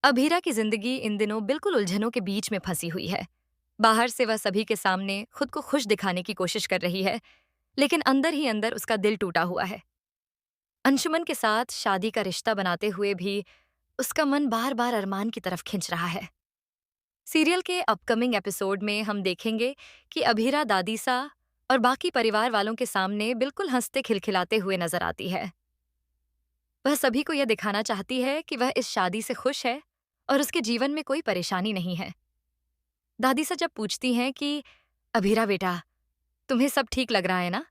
अभीरा की जिंदगी इन दिनों बिल्कुल उलझनों के बीच में फंसी हुई है। बाहर से वह सभी के सामने खुद को खुश दिखाने की कोशिश कर रही है, लेकिन अंदर ही अंदर उसका दिल टूटा हुआ है। अंशुमन के साथ शादी का रिश्ता बनाते हुए भी उसका मन बार बार अरमान की तरफ खिंच रहा है। सीरियल के अपकमिंग एपिसोड में हम देखेंगे कि अभीरा दादीसा और बाकी परिवार वालों के सामने बिल्कुल हंसते खिलखिलाते हुए नजर आती है। वह सभी को यह दिखाना चाहती है कि वह इस शादी से खुश है और उसके जीवन में कोई परेशानी नहीं है। दादी से जब पूछती हैं कि अभीरा बेटा, तुम्हें सब ठीक लग रहा है ना,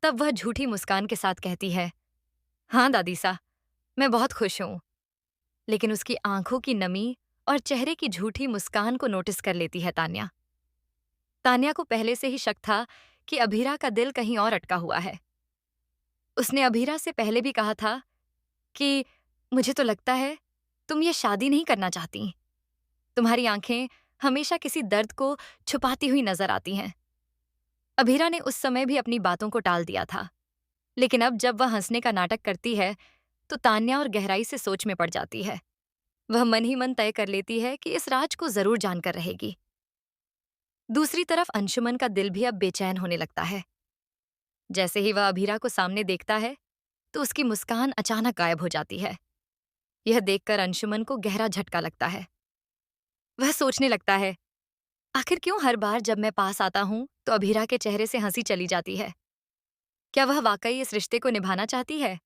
तब वह झूठी मुस्कान के साथ कहती है, हाँ दादी सा, मैं बहुत खुश हूं। लेकिन उसकी आंखों की नमी और चेहरे की झूठी मुस्कान को नोटिस कर लेती है तान्या। तान्या को पहले से ही शक था कि अभीरा का दिल कहीं और अटका हुआ है। उसने अभीरा से पहले भी कहा था कि मुझे तो लगता है तुम ये शादी नहीं करना चाहती। तुम्हारी आंखें हमेशा किसी दर्द को छुपाती हुई नजर आती हैं। अभीरा ने उस समय भी अपनी बातों को टाल दिया था, लेकिन अब जब वह हंसने का नाटक करती है तो तान्या और गहराई से सोच में पड़ जाती है। वह मन ही मन तय कर लेती है कि इस राज को जरूर जानकर रहेगी। दूसरी तरफ अंशुमन का दिल भी अब बेचैन होने लगता है। जैसे ही वह अभीरा को सामने देखता है तो उसकी मुस्कान अचानक गायब हो जाती है। यह देखकर अंशुमन को गहरा झटका लगता है। वह सोचने लगता है, आखिर क्यों हर बार जब मैं पास आता हूं तो अभीरा के चेहरे से हंसी चली जाती है। क्या वह वाकई इस रिश्ते को निभाना चाहती है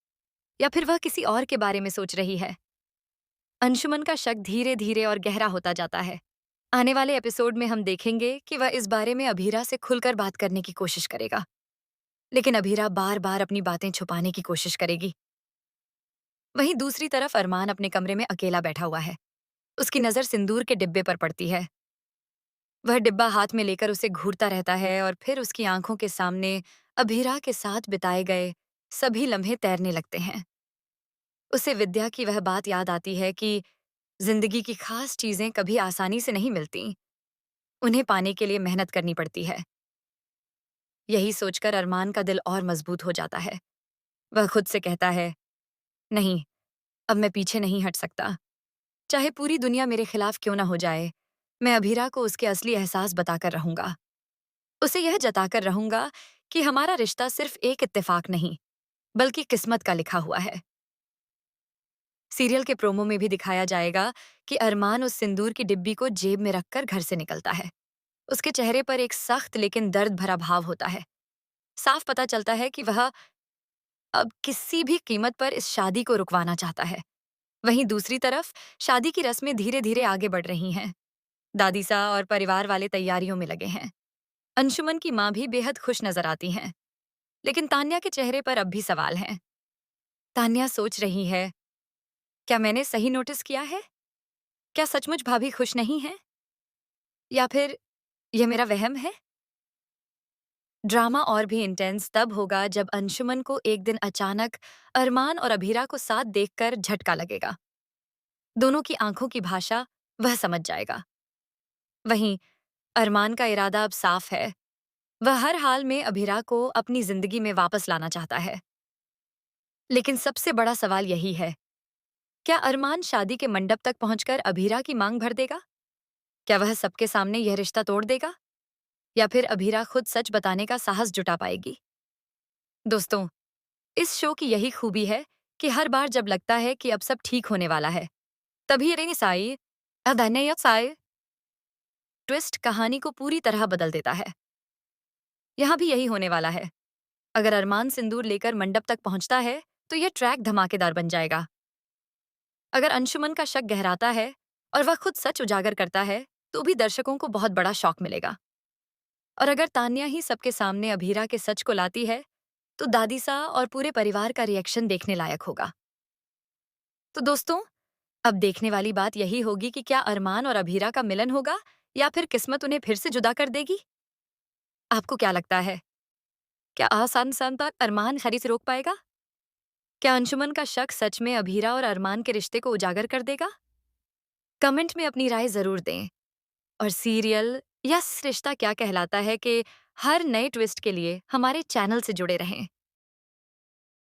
या फिर वह किसी और के बारे में सोच रही है। अंशुमन का शक धीरे धीरे और गहरा होता जाता है। आने वाले एपिसोड में हम देखेंगे कि वह इस बारे में अभीरा से खुलकर बात करने की कोशिश करेगा, लेकिन अभीरा बार बार अपनी बातें छुपाने की कोशिश करेगी। वहीं दूसरी तरफ अरमान अपने कमरे में अकेला बैठा हुआ है। उसकी नजर सिंदूर के डिब्बे पर पड़ती है। वह डिब्बा हाथ में लेकर उसे घूरता रहता है और फिर उसकी आंखों के सामने अभीरा के साथ बिताए गए सभी लम्हे तैरने लगते हैं। उसे विद्या की वह बात याद आती है कि जिंदगी की खास चीजें कभी आसानी से नहीं मिलती, उन्हें पाने के लिए मेहनत करनी पड़ती है। यही सोचकर अरमान का दिल और मजबूत हो जाता है। वह खुद से कहता है, नहीं, अब मैं पीछे नहीं हट सकता। चाहे पूरी दुनिया मेरे खिलाफ क्यों ना हो जाए, मैं अभीरा को उसके असली एहसास बताकर रहूंगा। उसे यह जताकर रहूंगा कि हमारा रिश्ता सिर्फ एक इत्तेफाक नहीं, बल्कि किस्मत का लिखा हुआ है। सीरियल के प्रोमो में भी दिखाया जाएगा कि अरमान उस सिंदूर की डिब्बी को जेब में रखकर घर से निकलता है। उसके चेहरे पर एक सख्त लेकिन दर्द भरा भाव होता है। साफ पता चलता है कि वह अब किसी भी कीमत पर इस शादी को रुकवाना चाहता है। वहीं दूसरी तरफ शादी की रस्में धीरे धीरे आगे बढ़ रही हैं। दादीसा और परिवार वाले तैयारियों में लगे हैं। अंशुमन की मां भी बेहद खुश नजर आती हैं, लेकिन तान्या के चेहरे पर अब भी सवाल हैं। तान्या सोच रही है, क्या मैंने सही नोटिस किया है? क्या सचमुच भाभी खुश नहीं है? या फिर यह मेरा वहम है? ड्रामा और भी इंटेंस तब होगा जब अंशुमन को एक दिन अचानक अरमान और अभीरा को साथ देखकर झटका लगेगा। दोनों की आंखों की भाषा वह समझ जाएगा। वहीं अरमान का इरादा अब साफ है। वह हर हाल में अभीरा को अपनी जिंदगी में वापस लाना चाहता है। लेकिन सबसे बड़ा सवाल यही है, क्या अरमान शादी के मंडप तक पहुंचकर अभीरा की मांग भर देगा? क्या वह सबके सामने यह रिश्ता तोड़ देगा? या फिर अभीरा खुद सच बताने का साहस जुटा पाएगी? दोस्तों, इस शो की यही खूबी है कि हर बार जब लगता है कि अब सब ठीक होने वाला है, तभी रिंग साई अधन्य साई ट्विस्ट कहानी को पूरी तरह बदल देता है। यहाँ भी यही होने वाला है। अगर अरमान सिंदूर लेकर मंडप तक पहुंचता है तो यह ट्रैक धमाकेदार बन जाएगा। अगर अंशुमन का शक गहराता है और वह खुद सच उजागर करता है तो भी दर्शकों को बहुत बड़ा शॉक मिलेगा। और अगर तान्या ही सबके सामने अभीरा के सच को लाती है तो दादीसा और पूरे परिवार का रिएक्शन देखने लायक होगा। तो दोस्तों, अब देखने वाली बात यही होगी कि क्या अरमान और अभीरा का मिलन होगा या फिर किस्मत उन्हें फिर से जुदा कर देगी। आपको क्या लगता है, क्या आसान सान पर अरमान हरी से रोक पाएगा? क्या अंशुमन का शक सच में अभीरा और अरमान के रिश्ते को उजागर कर देगा? कमेंट में अपनी राय जरूर दें। और सीरियल यस रिश्ता क्या कहलाता है के हर नए ट्विस्ट के लिए हमारे चैनल से जुड़े रहें।